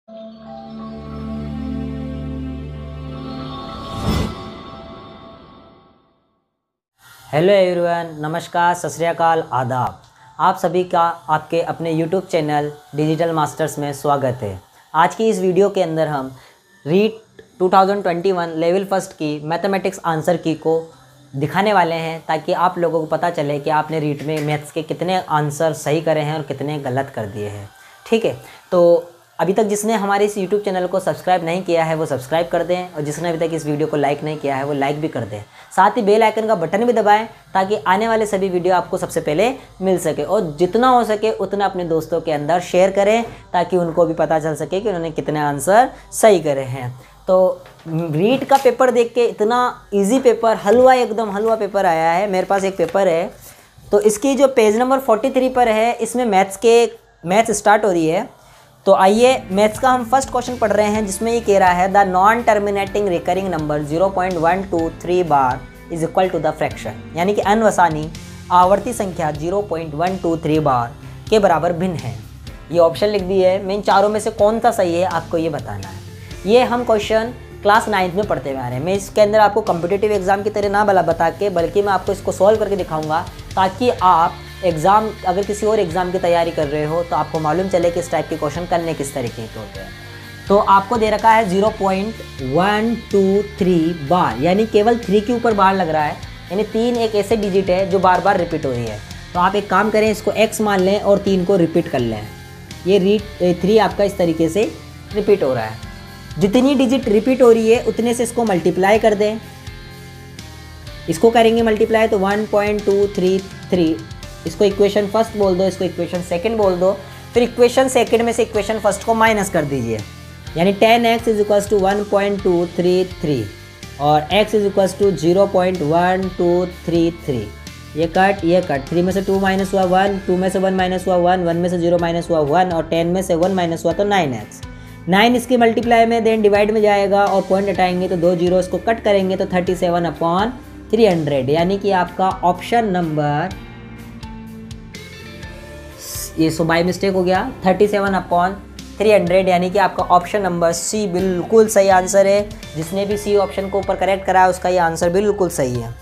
Hello everyone, नमस्कार, सत श्री अकाल, आदाब। आप सभी का आपके अपने यूट्यूब चैनल डिजिटल मास्टर्स में स्वागत है। आज की इस वीडियो के अंदर हम रीट 2021 लेवल फर्स्ट की मैथमेटिक्स आंसर की को दिखाने वाले हैं, ताकि आप लोगों को पता चले कि आपने रीट में मैथ्स के कितने आंसर सही करे हैं और कितने गलत कर दिए हैं। ठीक है, तो अभी तक जिसने हमारे इस यूट्यूब चैनल को सब्सक्राइब नहीं किया है वो सब्सक्राइब कर दें, और जिसने अभी तक इस वीडियो को लाइक नहीं किया है वो लाइक भी कर दें। साथ ही बेल आइकन का बटन भी दबाएं, ताकि आने वाले सभी वीडियो आपको सबसे पहले मिल सके, और जितना हो सके उतना अपने दोस्तों के अंदर शेयर करें, ताकि उनको भी पता चल सके कि उन्होंने कितने आंसर सही करे हैं। तो रीट का पेपर देख के इतना ईजी पेपर, हलवा, एकदम हलवा पेपर आया है। मेरे पास एक पेपर है, तो इसकी जो पेज नंबर 43 पर है, इसमें मैथ्स स्टार्ट हो रही है। तो आइए मैथ्स का हम फर्स्ट क्वेश्चन पढ़ रहे हैं, जिसमें ये कह रहा है the non terminating recurring number 0.123 bar is equal to the fraction, यानी कि अनवसानी आवर्ती संख्या 0.123 बार के बराबर भिन्न है। ये ऑप्शन लिख दी है, मैं इन चारों में से कौन सा सही है आपको ये बताना है। ये हम क्वेश्चन क्लास 9th में पढ़ते हुए आ रहे हैं। मैं इसके अंदर आपको कॉम्पिटिटिव एग्जाम की तरह ना बता के, बल्कि मैं आपको इसको सॉल्व करके दिखाऊंगा, ताकि आप एग्ज़ाम, अगर किसी और एग्ज़ाम की तैयारी कर रहे हो तो आपको मालूम चले कि इस टाइप के क्वेश्चन करने किस तरीके के होते हैं। तो आपको दे रखा है 0.123 बार, यानी केवल 3 के ऊपर बार लग रहा है, यानी 3 एक ऐसे डिजिट है जो बार बार रिपीट हो रही है। तो आप एक काम करें, इसको x मान लें और 3 को रिपीट कर लें। ये 3 आपका इस तरीके से रिपीट हो रहा है। जितनी डिजिट रिपीट हो रही है उतने से इसको मल्टीप्लाई कर दें। इसको करेंगे मल्टीप्लाई तो 1.233, इसको इक्वेशन फर्स्ट बोल दो, इसको इक्वेशन सेकंड बोल दो, फिर इक्वेशन सेकंड में से इक्वेशन फर्स्ट को माइनस कर दीजिए, यानी 10x इज इक्वल्स टू 1.233 और x इज इक्वल्स टू 0.1233। ये कट 3 में से 2 माइनस हुआ 1, 2 में से 1 माइनस हुआ 1, 1 में से 0 माइनस हुआ 1, और 10 में से 1 माइनस हुआ तो 9x। 9 इसकी मल्टीप्लाई में, देन डिवाइड में जाएगा और पॉइंट हटाएंगे तो 2 जीरो इसको कट करेंगे तो 37/300, यानी कि आपका ऑप्शन नंबर, ये सो बाय मिस्टेक हो गया, 37/300, यानी कि आपका ऑप्शन नंबर सी बिल्कुल सही आंसर है। जिसने भी सी ऑप्शन को ऊपर करेक्ट करा है उसका ये आंसर बिल्कुल सही है।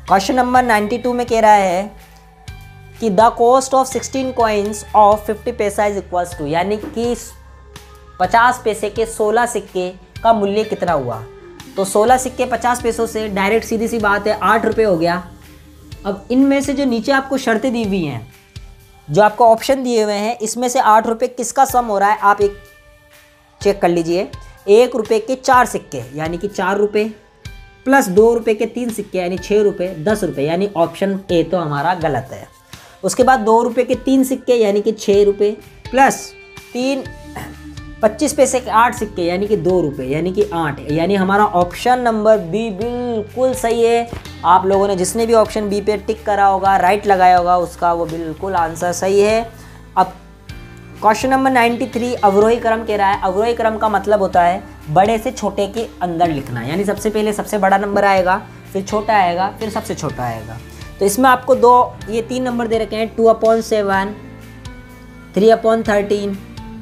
क्वेश्चन नंबर 92 में कह रहा है कि the cost of 16 coins of 50 पैसा इज इक्वल्स टू, यानी कि 50 पैसे के 16 सिक्के का मूल्य कितना हुआ। तो 16 सिक्के 50 पैसों से डायरेक्ट सीधी सी बात है 8 रुपये हो गया। अब इनमें से जो नीचे आपको शर्तें दी हुई हैं, जो आपको ऑप्शन दिए हुए हैं, इसमें से 8 रुपये किसका सम हो रहा है आप एक चेक कर लीजिए। 1 रुपये के 4 सिक्के यानी कि 4 रुपये, प्लस 2 रुपये के 3 सिक्के यानी 6 रुपये, 10 रुपये, यानी ऑप्शन ए तो हमारा गलत है। उसके बाद 2 रुपये के 3 सिक्के यानी कि 6 रुपये, प्लस 25 पैसे के 8 सिक्के यानी कि 2 रुपये, यानी कि 8, यानी हमारा ऑप्शन नंबर बी बिल्कुल सही है। आप लोगों ने जिसने भी ऑप्शन बी पे टिक करा होगा, राइट लगाया होगा, उसका वो बिल्कुल आंसर सही है। अब क्वेश्चन नंबर 93 अवरोही क्रम कह रहा है। अवरोही क्रम का मतलब होता है बड़े से छोटे के अंदर लिखना, यानी सबसे पहले सबसे बड़ा नंबर आएगा, फिर छोटा आएगा, फिर सबसे छोटा आएगा। तो इसमें आपको ये 3 नंबर दे रखे हैं, 2/7, 3/13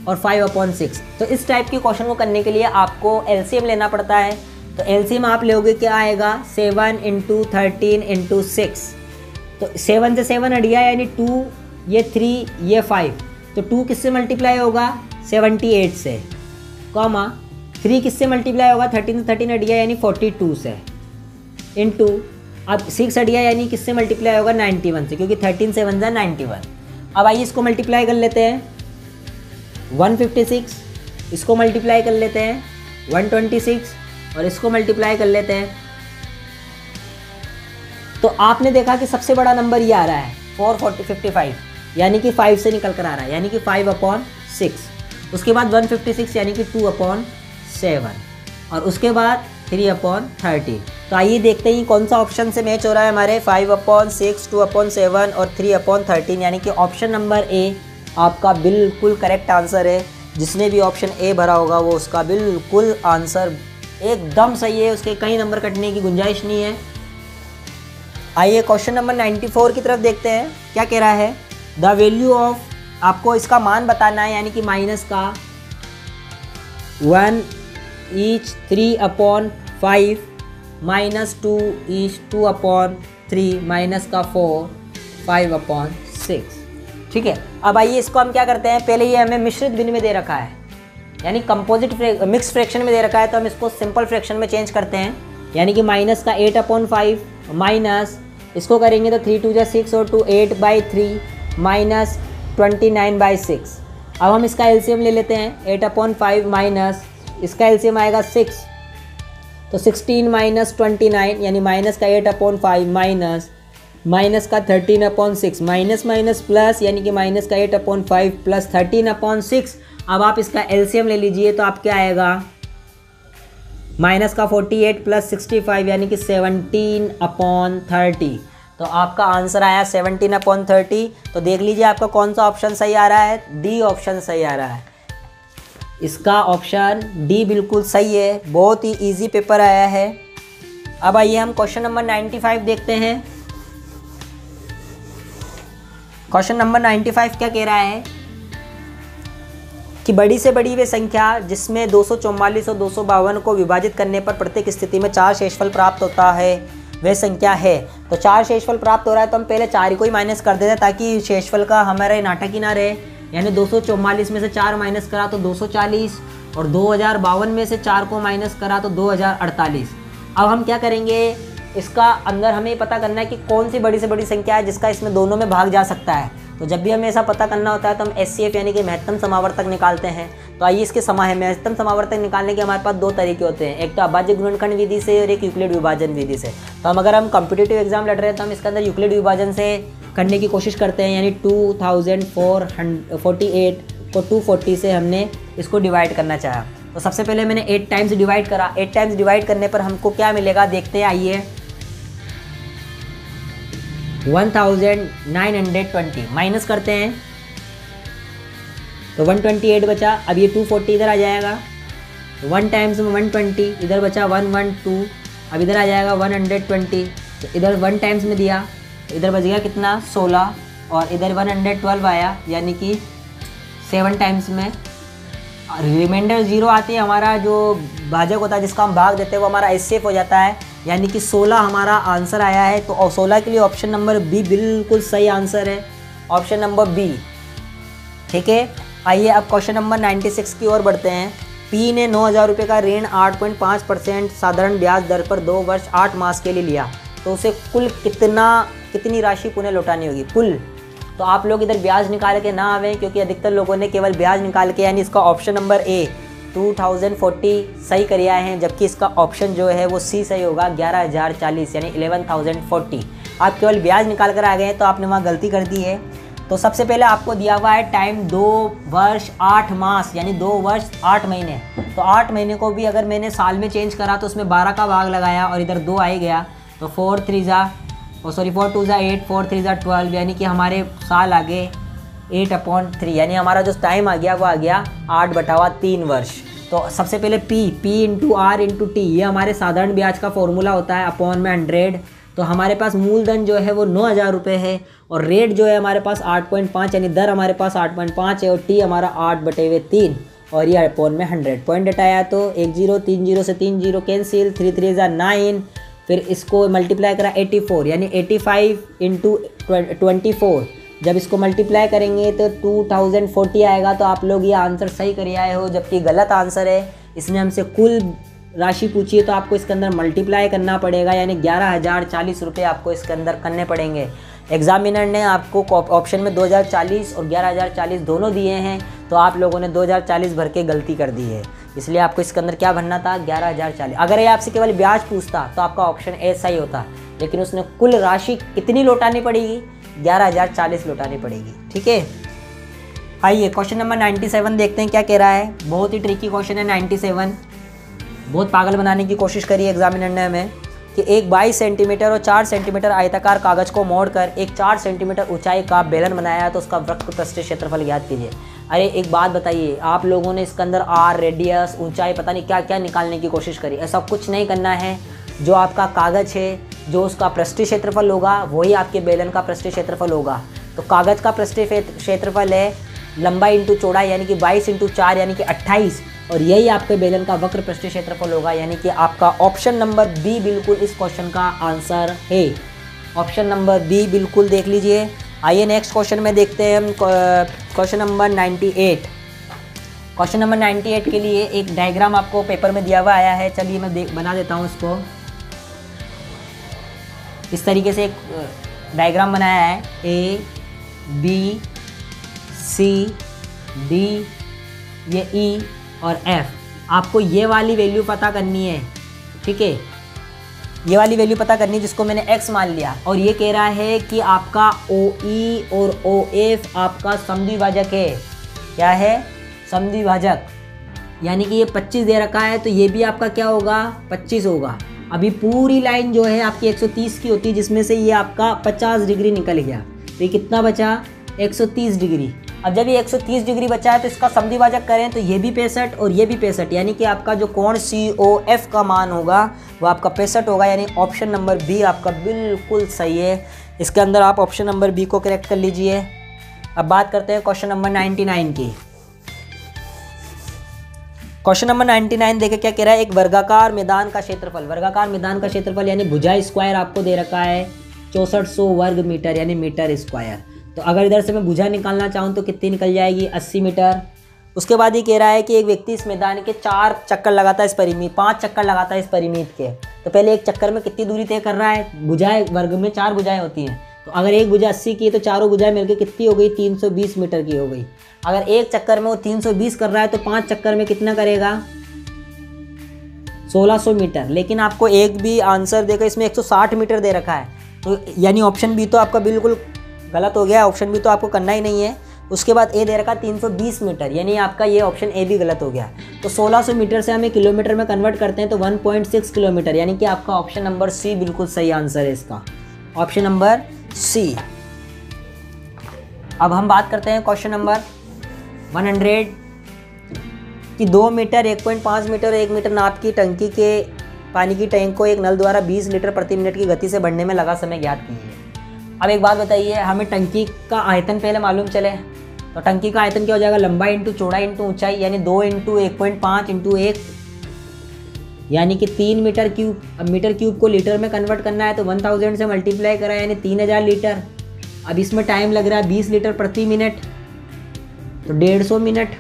और 5/6। तो इस टाइप के क्वेश्चन को करने के लिए आपको एलसीएम लेना पड़ता है। तो एलसीएम आप लोगे क्या आएगा, 7 × 13 × 6। तो 7 से 7 हट गया, यानी 2, ये 3, ये 5। तो 2 किससे मल्टीप्लाई होगा, 78 से, कॉमा 3 किससे मल्टीप्लाई होगा, 13 से 13 हट गया, यानी 42 से, इंटू अब 6 हट गया, यानी किससे मल्टीप्लाई होगा, 91 से, क्योंकि 13 से 1 91। अब आइए इसको मल्टीप्लाई कर लेते हैं, 156, इसको मल्टीप्लाई कर लेते हैं 126, और इसको मल्टीप्लाई कर लेते हैं। तो आपने देखा कि सबसे बड़ा नंबर ये आ रहा है 455, यानी कि 5 से निकल कर आ रहा है, यानी कि 5/6। उसके बाद 156 यानी कि 2/7, और उसके बाद 3/13। तो आइए देखते हैं कौन सा ऑप्शन से मैच हो रहा है हमारे, 5/6, 2/7 और 3/13, यानी कि ऑप्शन नंबर ए आपका बिल्कुल करेक्ट आंसर है। जिसने भी ऑप्शन ए भरा होगा वो उसका बिल्कुल आंसर एकदम सही है, उसके कई नंबर कटने की गुंजाइश नहीं है। आइए क्वेश्चन नंबर 94 की तरफ देखते हैं, क्या कह रहा है, द वैल्यू ऑफ, आपको इसका मान बताना है, यानी कि माइनस का 1 ईच 3/5 माइनस 2 ईच 2/3 माइनस का 4 5/6। ठीक है, अब आइए इसको हम क्या करते हैं, पहले ये हमें मिश्रित भिन्न में दे रखा है, यानी कंपोजिट मिक्स फ्रैक्शन में दे रखा है, तो हम इसको सिंपल फ्रैक्शन में चेंज करते हैं। यानी कि माइनस का 8/5 माइनस इसको करेंगे तो 3 2 जा 6 और 2 8/3 माइनस 29/6। अब हम इसका एलसीएम ले लेते हैं, 8/5 माइनस इसका एलसीएम आएगा 6, तो 16 माइनस 29 यानी माइनस का 8/5 माइनस का 13/6 माइनस माइनस प्लस यानी कि माइनस का 8/5 प्लस 13/6। अब आप इसका एलसीएम ले लीजिए तो आप क्या आएगा, माइनस का 48 प्लस 65 यानी कि 17/30। तो आपका आंसर आया 17/30। तो देख लीजिए आपका कौन सा ऑप्शन सही आ रहा है, डी ऑप्शन सही आ रहा है। इसका ऑप्शन डी बिल्कुल सही है, बहुत ही इजी पेपर आया है। अब आइए हम क्वेश्चन नंबर 95 देखते हैं। क्वेश्चन नंबर 95 क्या कह रहा है कि बड़ी से बड़ी वे संख्या जिसमें 244 और 252 को विभाजित करने पर प्रत्येक स्थिति में 4 शेषफल प्राप्त होता है वह संख्या है। तो 4 शेषफल प्राप्त हो रहा है तो हम पहले 4 को ही माइनस कर देते हैं ताकि शेषफल का हमारा नाटक ही ना रहे। यानी 244 में से 4 माइनस करा तो 240 और 2052 में से 4 को माइनस करा तो 2048। अब हम क्या करेंगे, इसका अंदर हमें पता करना है कि कौन सी बड़ी से बड़ी संख्या है जिसका इसमें दोनों में भाग जा सकता है। तो जब भी हमें ऐसा पता करना होता है तो हम एचसीएफ यानी कि महत्तम समावर्तक निकालते हैं। तो आइए इसके महत्तम समावर्तक निकालने के हमारे पास 2 तरीके होते हैं, एक तो अभाज्य गुणनखंड विधि से और एक यूक्लिड विभाजन विधि से। तो अगर हम कॉम्पिटिटिव एग्जाम लड़ रहे हैं तो हम इसके अंदर यूक्लिड विभाजन से करने की कोशिश करते हैं। यानी 2448 को 240 से हमने इसको डिवाइड करना चाहा। तो सबसे पहले मैंने 8 टाइम्स डिवाइड करा। 8 टाइम्स डिवाइड करने पर हमको क्या मिलेगा देखते हैं, आइए 1920 माइनस करते हैं तो 128 बचा। अब ये 240 इधर आ जाएगा, 1 टाइम्स में 120 इधर बचा 112। अब इधर आ जाएगा 120, तो इधर 1 टाइम्स में दिया तो इधर बच गया कितना 16 और इधर 112 आया यानी कि 7 टाइम्स में। रिमाइंडर 0 आती है, हमारा जो भाजक होता है जिसका हम भाग देते हैं वो हमारा एचसीएफ हो जाता है, यानी कि 16 हमारा आंसर आया है। तो 16 के लिए ऑप्शन नंबर बी बिल्कुल सही आंसर है, ऑप्शन नंबर बी। ठीक है, आइए अब क्वेश्चन नंबर 96 की ओर बढ़ते हैं। पी ने 9,000 रुपये का ऋण 8.5% साधारण ब्याज दर पर 2 वर्ष 8 मास के लिए लिया, तो उसे कुल कितनी राशि पुनः लौटानी होगी कुल। तो आप लोग इधर ब्याज निकाल के ना आवे क्योंकि अधिकतर लोगों ने केवल ब्याज निकाल के, यानी इसका ऑप्शन नंबर ए 2040 सही करिया है, जबकि इसका ऑप्शन जो है वो सी सही होगा 11,040 यानी 11,040। आप केवल ब्याज निकाल कर आ गए हैं तो आपने वहाँ गलती कर दी है। तो सबसे पहले आपको दिया हुआ है टाइम 2 वर्ष 8 मास यानी 2 वर्ष 8 महीने। तो 8 महीने को भी अगर मैंने साल में चेंज करा तो उसमें 12 का भाग लगाया और इधर 2 आ ही गया, तो 4 2 8 4 3 12 यानी कि हमारे साल आगे 8/3 यानी हमारा जो टाइम आ गया वो आ गया 8/3 वर्ष। तो सबसे पहले P into R into T, ये हमारे साधारण ब्याज का फॉर्मूला होता है अपॉन में 100। तो हमारे पास मूलधन जो है वो 9,000 रुपये है और रेट जो है हमारे पास 8.5 यानी दर हमारे पास 8.5 है और टी हमारा 8/3 और ये अपॉन में 100। पॉइंट हटाया तो 1 0 3 0 से 3 0 कैंसिल, 3 3 9। फिर इसको मल्टीप्लाई करा 84 यानी 85 इंटू 24। जब इसको मल्टीप्लाई करेंगे तो 2040 आएगा। तो आप लोग ये आंसर सही कर आए हो, जबकि गलत आंसर है। इसने हमसे कुल राशि पूछी है तो आपको इसके अंदर मल्टीप्लाई करना पड़ेगा, यानी 11,040 रुपये आपको इसके अंदर करने पड़ेंगे। एग्जामिनर ने आपको ऑप्शन में 2,040 और 11,040 दोनों दिए हैं, तो आप लोगों ने 2,040 भर के गलती कर दी है, इसलिए आपको इसके अंदर क्या भरना था 11,040। अगर ये आपसे केवल ब्याज पूछता तो आपका ऑप्शन ए सही होता, लेकिन उसने कुल राशि कितनी लौटानी पड़ेगी 11,040 लौटानी पड़ेगी। ठीक है, आइए क्वेश्चन नंबर 97 देखते हैं क्या कह रहा है। बहुत ही ट्रिकी क्वेश्चन है 97, बहुत पागल बनाने की कोशिश करी एग्जामिनर ने हमें कि एक 22 सेंटीमीटर और 4 सेंटीमीटर आयताकार कागज को मोड़कर एक 4 सेंटीमीटर ऊंचाई का बेलन बनाया तो उसका वृत्त पृष्ठीय क्षेत्रफल ज्ञात कीजिए। अरे एक बात बताइए, आप लोगों ने इसके अंदर आर, रेडियस, ऊंचाई, पता नहीं क्या क्या निकालने की कोशिश करी। ऐसा कुछ नहीं करना है। जो आपका कागज है, जो उसका पृष्ठीय क्षेत्रफल होगा वही आपके बेलन का पृष्ठीय क्षेत्रफल होगा। तो कागज का पृष्ठीय क्षेत्रफल है लंबाई इंटू चौड़ाई यानी कि 22 इंटू 4 यानी कि 28 और यही आपके बेलन का वक्र पृष्ठीय क्षेत्रफल होगा, यानी कि आपका ऑप्शन नंबर बी बिल्कुल इस क्वेश्चन का आंसर है। ऑप्शन नंबर बी बिल्कुल देख लीजिए। आइए नेक्स्ट क्वेश्चन में देखते हैं हम क्वेश्चन नंबर 98। क्वेश्चन नंबर 98 के लिए एक डायग्राम आपको पेपर में दिया हुआ आया है। चलिए मैं बना देता हूँ इसको। इस तरीके से एक डायग्राम बनाया है, ए बी सी डी, ये ई और एफ। आपको ये वाली वैल्यू पता करनी है, ठीक है, ये वाली वैल्यू पता करनी है जिसको मैंने x मान लिया। और ये कह रहा है कि आपका OE और OF आपका समद्विभाजक है। क्या है? समद्विभाजक। यानी कि ये 25 दे रखा है तो ये भी आपका क्या होगा? 25 होगा। अभी पूरी लाइन जो है आपकी 130 की होती है, जिसमें से ये आपका 50 डिग्री निकल गया, तो ये कितना बचा? 130 डिग्री। अब जब ये 130 डिग्री बचा है तो इसका समद्विभाजक करें तो ये भी 65 और ये भी 65, यानी कि आपका जो कोण COF का मान होगा वो आपका 65 होगा। यानी ऑप्शन नंबर बी आपका बिल्कुल सही है। इसके अंदर आप ऑप्शन नंबर बी को करेक्ट कर लीजिए। अब बात करते हैं क्वेश्चन नंबर 99 की। क्वेश्चन नंबर 99 देखे क्या कह रहा है? एक वर्गाकार मैदान का क्षेत्रफल, वर्गाकार मैदान का क्षेत्रफल यानी भुजा स्क्वायर आपको दे रखा है 6400 वर्ग मीटर यानी मीटर स्क्वायर। तो अगर इधर से मैं भुजा निकालना चाहूँ तो कितनी निकल जाएगी? 80 मीटर। उसके बाद ये कह रहा है कि एक व्यक्ति इस मैदान के 4 चक्कर लगाता है, इस परिमित 5 चक्कर लगाता है इस परिमित के। तो पहले एक चक्कर में कितनी दूरी तय कर रहा है? भुजाएं वर्ग में 4 भुजाएं होती हैं, तो अगर एक भुजा 80 की है तो चारों भुजाएं मिलकर कितनी हो गई? 320 मीटर की हो गई। अगर एक चक्कर में वो 320 कर रहा है तो 5 चक्कर में कितना करेगा? 1600 मीटर। लेकिन आपको एक भी आंसर देकर इसमें 160 मीटर दे रखा है, तो यानी ऑप्शन बी तो आपका बिल्कुल गलत हो गया। ऑप्शन बी तो आपको करना ही नहीं है। उसके बाद ए दे रखा 320 मीटर, यानी आपका ये ऑप्शन ए भी गलत हो गया। तो 1600 मीटर से हमें किलोमीटर में कन्वर्ट करते हैं तो 1.6 किलोमीटर, यानी कि आपका ऑप्शन नंबर सी बिल्कुल सही आंसर है इसका, ऑप्शन नंबर सी। अब हम बात करते हैं क्वेश्चन नंबर 100 कि 2 मीटर 1.5 मीटर 1 मीटर नाप की टंकी के पानी की टैंक को एक नल द्वारा 20 लीटर प्रति मिनट की गति से बढ़ने में लगा समय ज्ञात कीजिए। अब एक बात बताइए, हमें टंकी का आयतन पहले मालूम चले तो टंकी का आयतन क्या हो जाएगा? लंबाई इंटू चौड़ाई इंटू ऊंचाई, यानी 2 इंटू 1.5 इंटू 1, यानी कि 3 मीटर क्यूब। अब मीटर क्यूब को लीटर में कन्वर्ट करना है तो 1000 से मल्टीप्लाई करा यानी 3000 लीटर। अब इसमें टाइम लग रहा है 20 लीटर प्रति मिनट, तो 150 मिनट।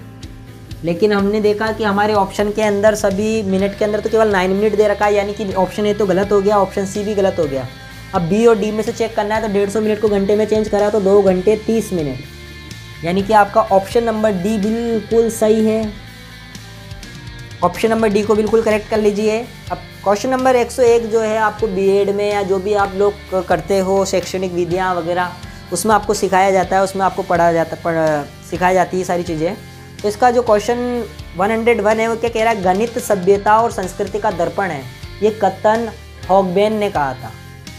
लेकिन हमने देखा कि हमारे ऑप्शन के अंदर सभी मिनट के अंदर तो केवल 9 मिनट दे रखा है, यानी कि ऑप्शन ए तो गलत हो गया, ऑप्शन सी भी गलत हो गया। अब बी और डी में से चेक करना है तो 150 मिनट को घंटे में चेंज करा तो 2 घंटे 30 मिनट, यानी कि आपका ऑप्शन नंबर डी बिल्कुल सही है। ऑप्शन नंबर डी को बिल्कुल करेक्ट कर लीजिए। अब क्वेश्चन नंबर 101 जो है आपको बीएड में या जो भी आप लोग करते हो शैक्षणिक विधियाँ वगैरह, उसमें आपको सिखाया जाता है, उसमें आपको सिखाई जाती है सारी चीज़ें। तो इसका जो क्वेश्चन 101 है वो क्या कह रहा है? गणित सभ्यता और संस्कृति का दर्पण है, ये कथन हॉगबेन ने कहा था,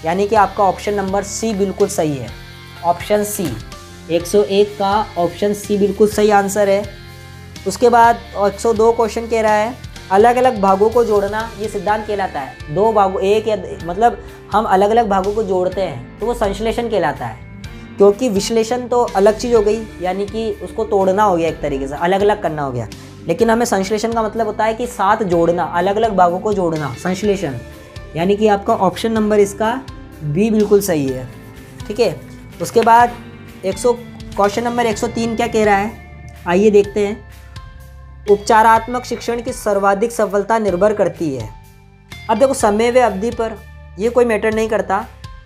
यानी कि आपका ऑप्शन नंबर सी बिल्कुल सही है, ऑप्शन सी। 101 का ऑप्शन सी बिल्कुल सही आंसर है। उसके बाद 102 क्वेश्चन कह रहा है अलग अलग भागों को जोड़ना, ये सिद्धांत कहलाता है। 2 भागों, एक या मतलब हम अलग अलग भागों को जोड़ते हैं तो वो संश्लेषण कहलाता है, क्योंकि विश्लेषण तो अलग चीज़ हो गई, यानी कि उसको तोड़ना हो गया, एक तरीके से अलग अलग करना हो गया। लेकिन हमें संश्लेषण का मतलब होता है कि साथ जोड़ना, अलग अलग भागों को जोड़ना, संश्लेषण, यानी कि आपका ऑप्शन नंबर इसका बी बिल्कुल सही है, ठीक है। उसके बाद क्वेश्चन नंबर 103 क्या कह रहा है? आइए देखते हैं। उपचारात्मक शिक्षण की सर्वाधिक सफलता निर्भर करती है। अब देखो समय व अवधि पर ये कोई मैटर नहीं करता।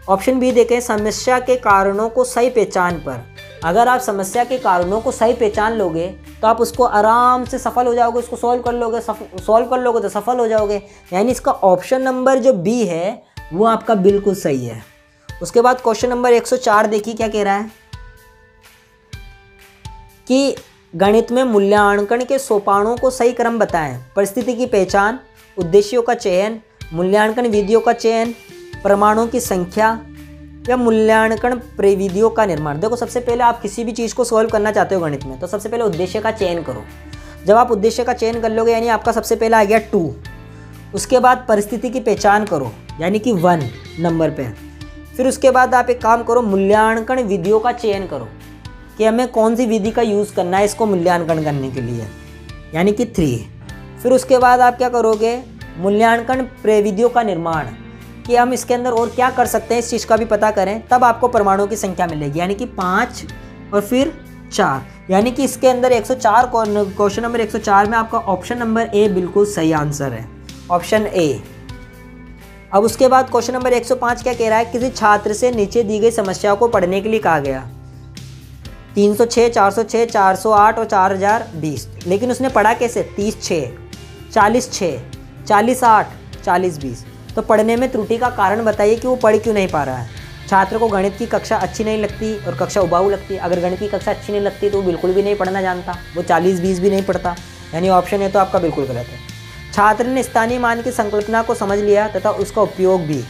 ऑप्शन बी देखें, समस्या के कारणों को सही पहचान पर। अगर आप समस्या के कारणों को सही पहचान लोगे तो आप उसको आराम से सफल हो जाओगे, उसको सॉल्व कर लोगे तो सफल हो जाओगे। यानी इसका ऑप्शन नंबर जो बी है वो आपका बिल्कुल सही है। उसके बाद क्वेश्चन नंबर 104 देखिए क्या कह रहा है कि गणित में मूल्यांकन के सोपानों को सही क्रम बताएं। परिस्थिति की पहचान, उद्देश्यों का चयन, मूल्यांकन विधियों का चयन, प्रमाणों की संख्या या मूल्यांकन प्रविधियों का निर्माण। देखो सबसे पहले आप किसी भी चीज़ को सॉल्व करना चाहते हो गणित में तो सबसे पहले उद्देश्य का चयन करो। जब आप उद्देश्य का चयन कर लोगे यानी आपका सबसे पहला आ गया 2। उसके बाद परिस्थिति की पहचान करो यानी कि 1 नंबर पे। फिर उसके बाद आप एक काम करो, मूल्यांकन विधियों का चयन करो कि हमें कौन सी विधि का यूज़ करना है इसको मूल्यांकन करने के लिए, यानी कि 3। फिर उसके बाद आप क्या करोगे, मूल्यांकन प्रविधियों का निर्माण, कि हम इसके अंदर और क्या कर सकते हैं इस चीज़ का भी पता करें, तब आपको परमाणुओं की संख्या मिलेगी, यानी कि 5 और फिर 4, यानी कि इसके अंदर 104 क्वेश्चन नंबर 104 में आपका ऑप्शन नंबर ए बिल्कुल सही आंसर है, ऑप्शन ए। अब उसके बाद क्वेश्चन नंबर 105 क्या कह रहा है, किसी छात्र से नीचे दी गई समस्याओं को पढ़ने के लिए कहा गया, 306, 406, 408 और 4020, लेकिन उसने पढ़ा कैसे, 30/6, 40/6, 40/8, 40/20। तो पढ़ने में त्रुटि का कारण बताइए कि वो पढ़ क्यों नहीं पा रहा है। छात्र को गणित की कक्षा अच्छी नहीं लगती और कक्षा उबाऊ लगती है। अगर गणित की कक्षा अच्छी नहीं लगती तो वो बिल्कुल भी नहीं पढ़ना जानता, वो 40/20 भी नहीं पढ़ता, यानी ऑप्शन है तो आपका बिल्कुल गलत है। छात्र ने स्थानीय मान की संकल्पना को समझ लिया तथा उसका उपयोग भी,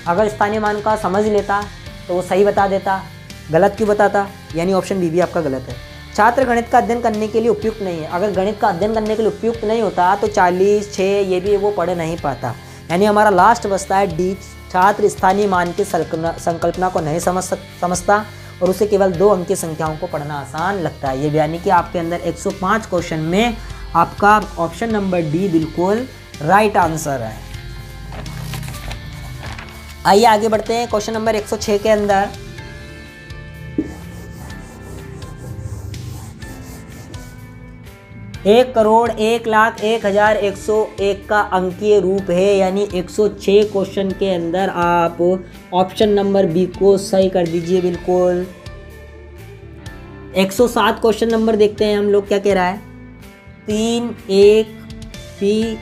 अगर स्थानीय मान का समझ लेता तो वो सही बता देता, गलत क्यों बताता, यानी ऑप्शन बी भी आपका गलत है। छात्र गणित का अध्ययन करने के लिए उपयुक्त नहीं है, अगर गणित का अध्ययन करने के लिए उपयुक्त नहीं होता तो 40/6 ये भी वो पढ़ नहीं पाता, यानी हमारा लास्ट बचता है डी, छात्र स्थानीय मान की संकल्पना को नहीं समझता और उसे केवल 2 अंक की संख्याओं को पढ़ना आसान लगता है। ये यानी कि आपके अंदर 105 क्वेश्चन में आपका ऑप्शन नंबर डी बिल्कुल राइट आंसर है। आइए आगे बढ़ते हैं क्वेश्चन नंबर 106 के अंदर। एक करोड़ 1,01,101 का अंकीय रूप है, यानी 106 क्वेश्चन के अंदर आप ऑप्शन नंबर बी को सही कर दीजिए बिल्कुल। 107 क्वेश्चन नंबर देखते हैं हम लोग क्या कह रहा है, 3 1 P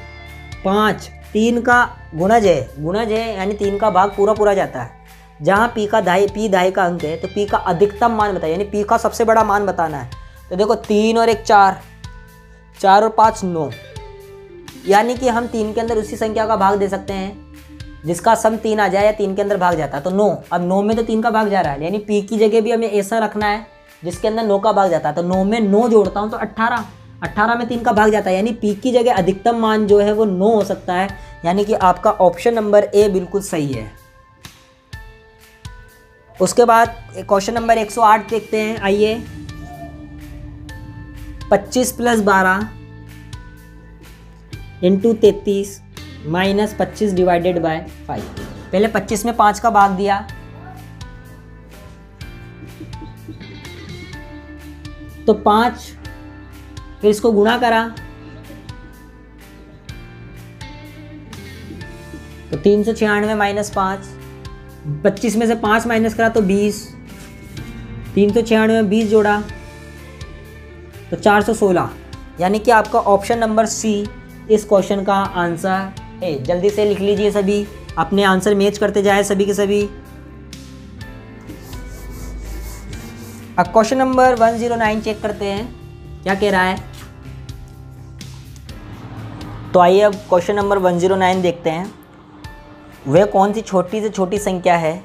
5, 3 का गुणज है यानी 3 का भाग पूरा जाता है। जहाँ P दाई का अंक है तो P का अधिकतम मान बताइए, यानी P का सबसे बड़ा मान बताना है। तो देखो 3 और 1 4, 4 और 5 9, यानी कि हम 3 के अंदर उसी संख्या का भाग दे सकते हैं जिसका सम 3 आ जाए या 3 के अंदर भाग जाता है, तो 9। अब 9 में तो 3 का भाग जा रहा है, यानी P की जगह भी हमें ऐसा रखना है जिसके अंदर 9 का भाग जाता है। तो 9 में 9 जोड़ता हूँ तो 18, 18 में 3 का भाग जाता है, यानी P की जगह अधिकतम मान जो है वो 9 हो सकता है, यानी कि आपका ऑप्शन नंबर ए बिल्कुल सही है। उसके बाद क्वेश्चन नंबर 108 देखते हैं। आइए, 25 + 12 × 33 - 25 / 5। पहले 25 में 5 का भाग दिया, तो 5, फिर इसको गुणा करा तो 396 - 5, 25 में से 5 माइनस करा तो 20, 396 में 20 जोड़ा तो 416, यानी कि आपका ऑप्शन नंबर सी इस क्वेश्चन का आंसर है। जल्दी से लिख लीजिए सभी, अपने आंसर मैच करते जाए सभी के सभी। अब क्वेश्चन नंबर 109 चेक करते हैं क्या कह रहा है। तो आइए अब क्वेश्चन नंबर 109 देखते हैं। वह कौन सी छोटी से छोटी संख्या है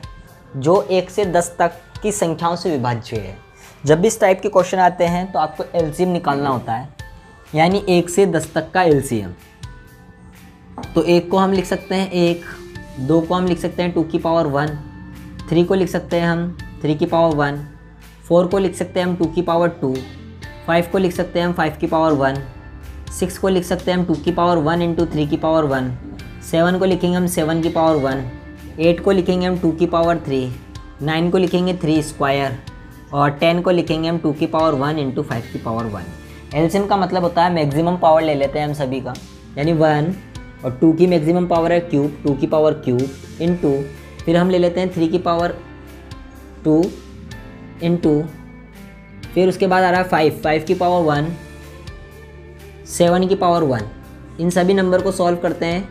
जो 1 से 10 तक की संख्याओं से विभाज्य है। जब भी इस टाइप के क्वेश्चन आते हैं तो आपको एलसीएम निकालना होता है, यानी 1 से 10 तक का एलसीएम। तो 1 को हम लिख सकते हैं 1, 2 को हम लिख सकते हैं 2 की पावर 1, 3 को लिख सकते हैं हम 3 की पावर 1, 4 को लिख सकते हैं हम 2 की पावर 2, 5 को लिख सकते हैं हम 5 की पावर 1, 6 को लिख सकते हैं हम 2 की पावर 1 × 3 की पावर 1, 7 को लिखेंगे हम 7 की पावर 1, 8 को लिखेंगे हम 2 की पावर 3, 9 को लिखेंगे 3 स्क्वायर और 10 को लिखेंगे हम 2 की पावर 1 × 5 की पावर 1। एलसीएम का मतलब होता है मैक्सिमम पावर ले लेते हैं हम सभी का, यानी 1 और 2 की मैक्सिमम पावर है क्यूब, 2 की पावर क्यूब इंटू, फिर हम ले लेते हैं 3 की पावर 2 इंटू, फिर उसके बाद आ रहा है 5 की पावर 1, 7 की पावर 1। इन सभी नंबर को सॉल्व करते हैं।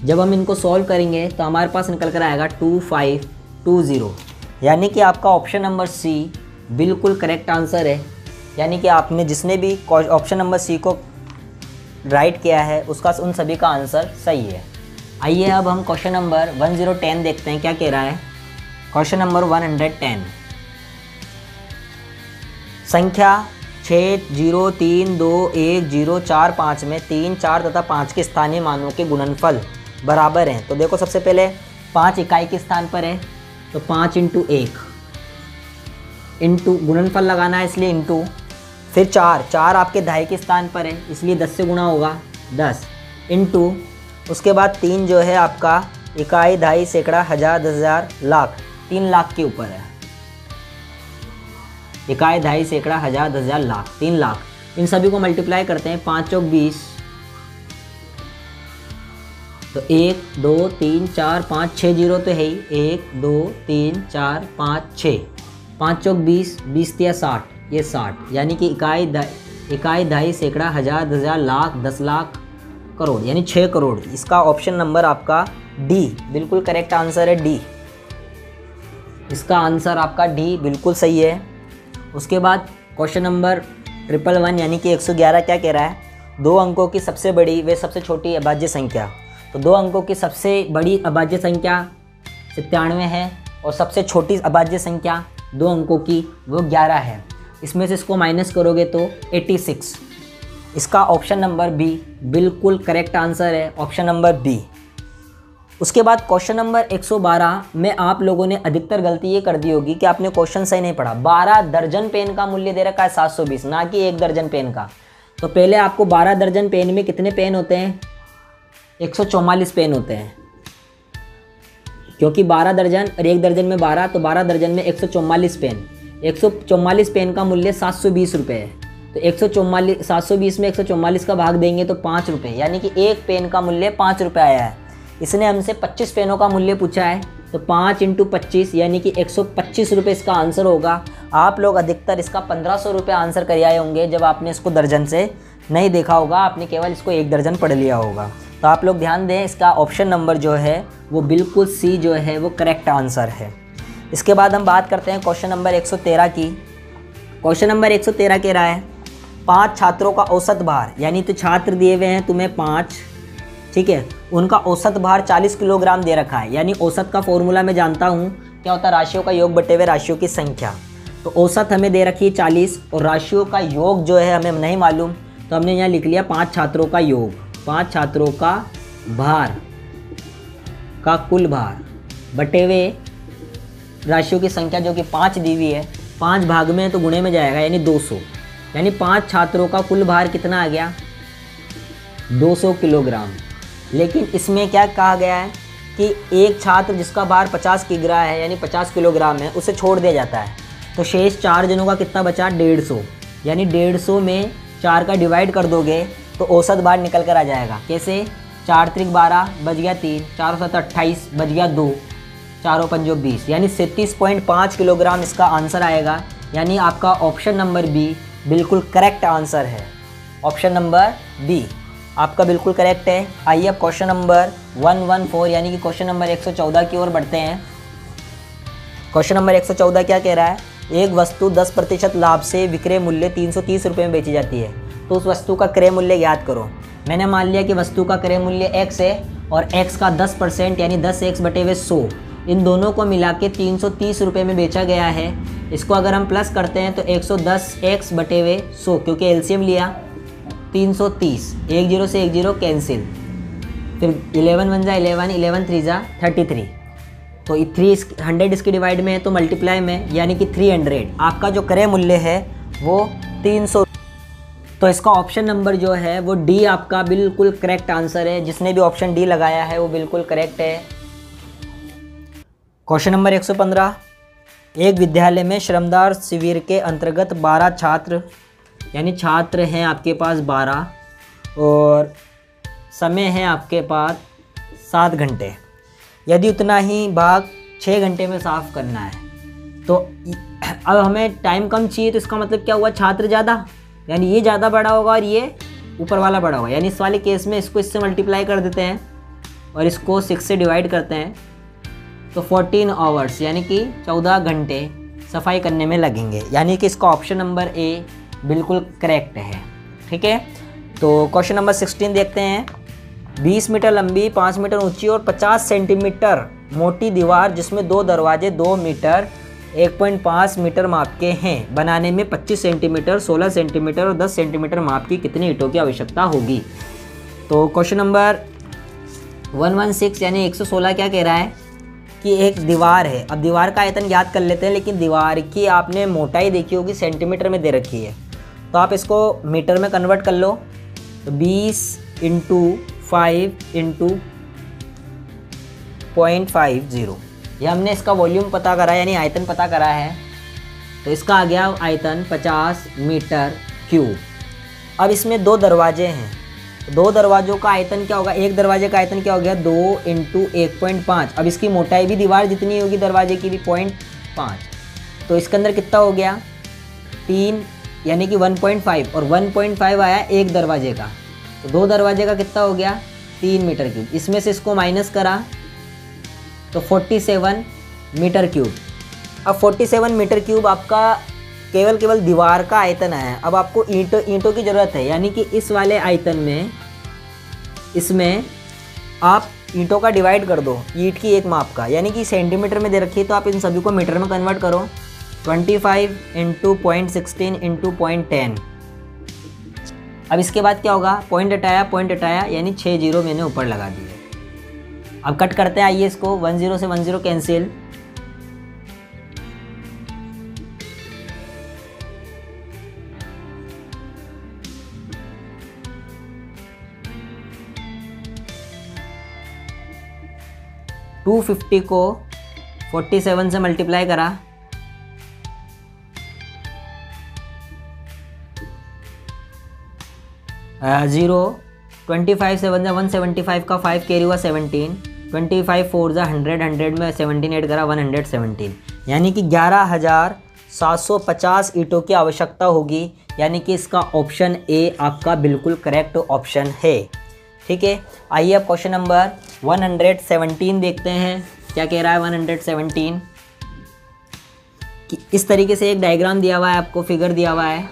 जब हम इनको सॉल्व करेंगे तो हमारे पास निकल कर आएगा 2520, यानी कि आपका ऑप्शन नंबर सी बिल्कुल करेक्ट आंसर है। यानी कि आपने जिसने भी ऑप्शन नंबर सी को राइट किया है उसका उन सभी का आंसर सही है। आइए अब हम क्वेश्चन नंबर 1010 देखते हैं क्या कह रहा है। क्वेश्चन नंबर 110, संख्या 6032104 में 3, 4 तथा 5 के स्थानीय मानों के गुणनफल बराबर हैं। तो देखो सबसे पहले 5 इकाई के स्थान पर है तो 5 × 1 इंटू गुणनफल लगाना है इसलिए इंटू, फिर 4, 4 आपके दहाई के स्थान पर है इसलिए 10 से गुणा होगा 10 इंटू, उसके बाद 3 जो है आपका इकाई, दहाई, सैकड़ा, हजार, 10,000, लाख, 3 लाख के ऊपर है। इकाई, दहाई, सैकड़ा, हजार, 10,000, लाख, 3 लाख। इन सभी को मल्टीप्लाई करते हैं, 5 चौक 20, तो 1 2 3 4 5 6 जीरो तो है ही, 1 2 3 4 5 6, 5 चौक 20, 20 तिया 60, ये 60, यानी कि इकाई, दहाई, सैकड़ा, हजार, 10,000, लाख, 10 लाख, करोड़, यानी 6 करोड़। इसका ऑप्शन नंबर आपका डी बिल्कुल करेक्ट आंसर है, डी। इसका आंसर आपका डी बिल्कुल सही है। उसके बाद क्वेश्चन नंबर 111 यानी कि 111 क्या कह रहा है, 2 अंकों की सबसे बड़ी व सबसे छोटी अभाज्य संख्या। तो 2 अंकों की सबसे बड़ी अभाज्य संख्या 97 है और सबसे छोटी अभाज्य संख्या 2 अंकों की वो 11 है। इसमें से इसको माइनस करोगे तो 86। इसका ऑप्शन नंबर बी बिल्कुल करेक्ट आंसर है, ऑप्शन नंबर बी। उसके बाद क्वेश्चन नंबर 112 में आप लोगों ने अधिकतर गलती ये कर दी होगी कि आपने क्वेश्चन सही नहीं पढ़ा। 12 दर्जन पेन का मूल्य दे रखा है 720, ना कि 1 दर्जन पेन का। तो पहले आपको 12 दर्जन पेन में कितने पेन होते हैं, 144 पेन होते हैं, क्योंकि 12 दर्जन और 1 दर्जन में 12, तो 12 दर्जन में 144 पेन। 144 पेन का मूल्य 720 रुपये है, तो 720 में 144 का भाग देंगे तो 5 रुपये, यानी कि 1 पेन का मूल्य 5 रुपये आया है। इसने हमसे 25 पेनों का मूल्य पूछा है, तो 5 × 25 यानी कि 125 रुपये इसका आंसर होगा। आप लोग अधिकतर इसका 1500 रुपये आंसर कर आए होंगे जब आपने इसको दर्जन से नहीं देखा होगा, आपने केवल इसको 1 दर्जन पढ़ लिया होगा। तो आप लोग ध्यान दें, इसका ऑप्शन नंबर जो है वो बिल्कुल सी जो है वो करेक्ट आंसर है। इसके बाद हम बात करते हैं क्वेश्चन नंबर 113 की। क्वेश्चन नंबर 113 कह रहा है 5 छात्रों का औसत भार, यानी तो छात्र दिए हुए हैं तुम्हें 5, ठीक है, उनका औसत भार 40 किलोग्राम दे रखा है। यानी औसत का फॉर्मूला मैं जानता हूँ क्या होता है, राशियों का योग बटे हुए राशियों की संख्या। तो औसत हमें दे रखी है 40 और राशियों का योग जो है हमें नहीं मालूम, तो हमने यहाँ लिख लिया 5 छात्रों का योग, 5 छात्रों का भार का कुल भार बटे हुए राशियों की संख्या जो कि 5 दी हुई है, 5 भाग में तो गुणे में जाएगा यानी 200, यानी 5 छात्रों का कुल भार कितना आ गया 200 किलोग्राम। लेकिन इसमें क्या कहा गया है कि एक छात्र जिसका भार 50 किग्रा है यानी 50 किलोग्राम है उसे छोड़ दिया जाता है, तो शेष 4 जनों का कितना बचा 150, यानी 150 में 4 का डिवाइड कर दोगे तो औसत भार निकल कर आ जाएगा। कैसे, 4 त्रिक 12 बच गया 3, 4 7 28 बच गया 2, 4 5 20, यानी 37.5 किलोग्राम इसका आंसर आएगा। यानी आपका ऑप्शन नंबर बी बिल्कुल करेक्ट आंसर है, ऑप्शन नंबर बी आपका बिल्कुल करेक्ट है। आइए अब क्वेश्चन नंबर 114 यानी कि क्वेश्चन नंबर 114 की ओर बढ़ते हैं। क्वेश्चन नंबर 114 क्या कह रहा है, एक वस्तु 10% लाभ से विक्रय मूल्य 330 रुपये में बेची जाती है, तो उस वस्तु का क्रय मूल्य ज्ञात करो। मैंने मान लिया कि वस्तु का क्रय मूल्य x है और x का 10% यानी 10x बटे हुए 100, इन दोनों को मिला के 330 रुपये में बेचा गया है। इसको अगर हम प्लस करते हैं तो 110x बटे हुए 100, क्योंकि एलसीएम लिया 330, 1 0 से 1 0 कैंसिल, फिर 11 1 जा 11, 11 3 जा 33, तो 100 इसके डिवाइड में है तो मल्टीप्लाई में, यानी कि 300। आपका जो क्रय मूल्य है वो 300। तो इसका ऑप्शन नंबर जो है वो डी आपका बिल्कुल करेक्ट आंसर है। जिसने भी ऑप्शन डी लगाया है वो बिल्कुल करेक्ट है। क्वेश्चन नंबर 115, एक विद्यालय में श्रमदान शिविर के अंतर्गत 12 छात्र यानी छात्र हैं आपके पास 12 और समय है आपके पास 7 घंटे। यदि उतना ही भाग 6 घंटे में साफ करना है, तो अब हमें टाइम कम चाहिए, तो इसका मतलब क्या हुआ, छात्र ज़्यादा, यानी ये ज़्यादा बड़ा होगा और ये ऊपर वाला बड़ा होगा। यानी इस वाले केस में इसको इससे मल्टीप्लाई कर देते हैं और इसको 6 से डिवाइड करते हैं, तो 14 आवर्स यानी कि 14 घंटे सफाई करने में लगेंगे। यानी कि इसका ऑप्शन नंबर ए बिल्कुल करेक्ट है। ठीक है, तो क्वेश्चन नंबर 16 देखते हैं। 20 मीटर लंबी, 5 मीटर ऊंची और 50 सेंटीमीटर मोटी दीवार जिसमें 2 दरवाजे 2 मीटर 1.5 मीटर माप के हैं, बनाने में 25 सेंटीमीटर 16 सेंटीमीटर और 10 सेंटीमीटर माप की कितनी ईंटों की आवश्यकता होगी। तो क्वेश्चन नंबर 116 यानी 116 क्या कह रहा है कि एक दीवार है। अब दीवार का आयतन याद कर लेते हैं, लेकिन दीवार की आपने मोटाई देखी होगी सेंटीमीटर में दे रखी है, तो आप इसको मीटर में कन्वर्ट कर लो। तो 20 × 5 × 0.50, ये हमने इसका वॉल्यूम पता करा यानी आयतन पता करा है। तो इसका आ गया आयतन 50 मीटर क्यूब। अब इसमें 2 दरवाजे हैं, 2 दरवाजों का आयतन क्या होगा, एक दरवाजे का आयतन क्या हो गया 2 × 1.5। अब इसकी मोटाई भी दीवार जितनी होगी दरवाजे की भी 0.5, तो इसके अंदर कितना हो गया 3 यानी कि 1.5, और 1.5 आया एक दरवाजे का, तो 2 दरवाजे का कितना हो गया 3 मीटर क्यूब। इसमें से इसको माइनस करा तो 47 मीटर क्यूब। अब 47 मीटर क्यूब आपका केवल दीवार का आयतन है। अब आपको ईंटों की ज़रूरत है, यानी कि इस वाले आयतन में इसमें आप ईंटों का डिवाइड कर दो ईंट की एक माप का, यानी कि सेंटीमीटर में दे रखी है तो आप इन सभी को मीटर में कन्वर्ट करो। 25 × 0.16 × 0.10। अब इसके बाद क्या होगा, पॉइंट हटाया यानी 6 0 मैंने ऊपर लगा दिए। अब कट करते हैं, आइए इसको 1 0 से 1 0 कैंसिल। टू 250 को 47 से मल्टीप्लाई करा, ज़ीरो 25 से 175 का 5 कैरी हुआ 17, 25 4 100, 100 में 17 ऐड करा 117, यानी कि 11,750 ईंटों की आवश्यकता होगी। यानी कि इसका ऑप्शन ए आपका बिल्कुल करेक्ट ऑप्शन है। ठीक है, आइए अब क्वेश्चन नंबर 117 देखते हैं क्या कह रहा है। 117 कि इस तरीके से एक डायग्राम दिया हुआ है, आपको फिगर दिया हुआ है।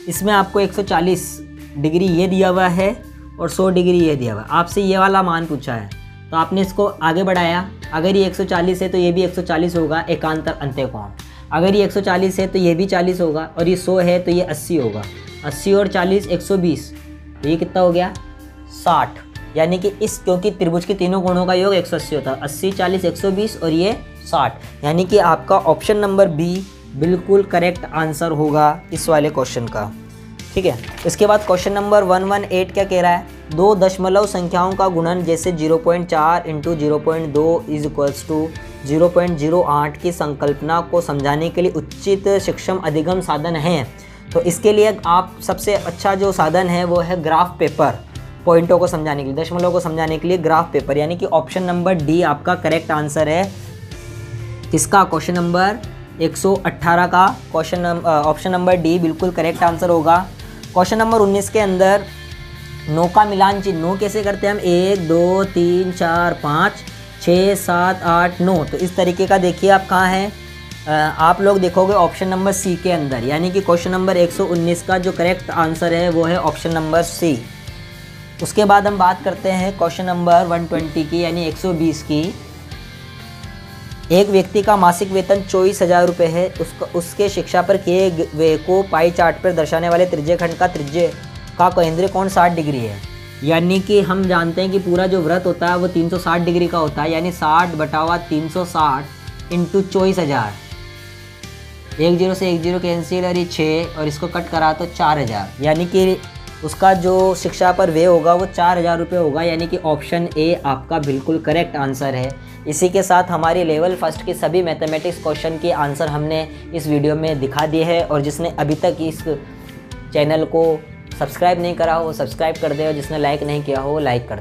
इसमें आपको 140 डिग्री ये दिया हुआ है और 100 डिग्री ये दिया हुआ है। आपसे ये वाला मान पूछा है तो आपने इसको आगे बढ़ाया। अगर ये 140 है तो ये भी 140 होगा, एकांतर अंत्यकोण। अगर ये 140 है तो ये भी 40 होगा, और ये 100 है तो ये 80 होगा। 80 और 40 120, तो ये कितना हो गया 60। यानी कि क्योंकि त्रिभुज के तीनों कोणों का योग 180 होता है, 80 40 120 और ये 60। यानी कि आपका ऑप्शन नंबर बी बिल्कुल करेक्ट आंसर होगा इस वाले क्वेश्चन का। ठीक है, इसके बाद क्वेश्चन नंबर 118 क्या कह रहा है, 2 दशमलव संख्याओं का गुणन जैसे 0.4 × 0.2 = 0.08 की संकल्पना को समझाने के लिए उचित सक्षम अधिगम साधन है। तो इसके लिए आप सबसे अच्छा जो साधन है वो है ग्राफ पेपर। पॉइंटों को समझाने के लिए, दशमलव को समझाने के लिए ग्राफ पेपर, यानी कि ऑप्शन नंबर डी आपका करेक्ट आंसर है। किसका, क्वेश्चन नंबर 118 का ऑप्शन नंबर डी बिल्कुल करेक्ट आंसर होगा। क्वेश्चन नंबर 19 के अंदर 9 का मिलान चिन्ह, 9 कैसे करते हैं हम, 1 2 3 4 5 6 7 8 9। तो इस तरीके का देखिए आप कहाँ हैं, आप लोग देखोगे ऑप्शन नंबर सी के अंदर, यानी कि क्वेश्चन नंबर 119 का जो करेक्ट आंसर है वो है ऑप्शन नंबर सी। उसके बाद हम बात करते हैं क्वेश्चन नंबर 120 की, यानी 120 की। एक व्यक्ति का मासिक वेतन 24,000 रुपये है, उसके शिक्षा पर किए व्यय को पाई चार्ट पर दर्शाने वाले त्रिज्यखंड का त्रिज्य का केंद्रीय कोण 60 डिग्री है। यानी कि हम जानते हैं कि पूरा जो व्रत होता है वो 360 डिग्री का होता है, यानी 60/360 × 24,000। 1 0 से 1 0 कैंसिल और ये 6 और इसको कट करा तो 4,000, यानी कि उसका जो शिक्षा पर व्यय होगा वो 4,000 रुपये होगा। यानी कि ऑप्शन ए आपका बिल्कुल करेक्ट आंसर है। इसी के साथ हमारी लेवल फर्स्ट के सभी मैथमेटिक्स क्वेश्चन के आंसर हमने इस वीडियो में दिखा दिए हैं, और जिसने अभी तक इस चैनल को सब्सक्राइब नहीं करा हो वो सब्सक्राइब कर दे, और जिसने लाइक नहीं किया हो वो लाइक कर दे।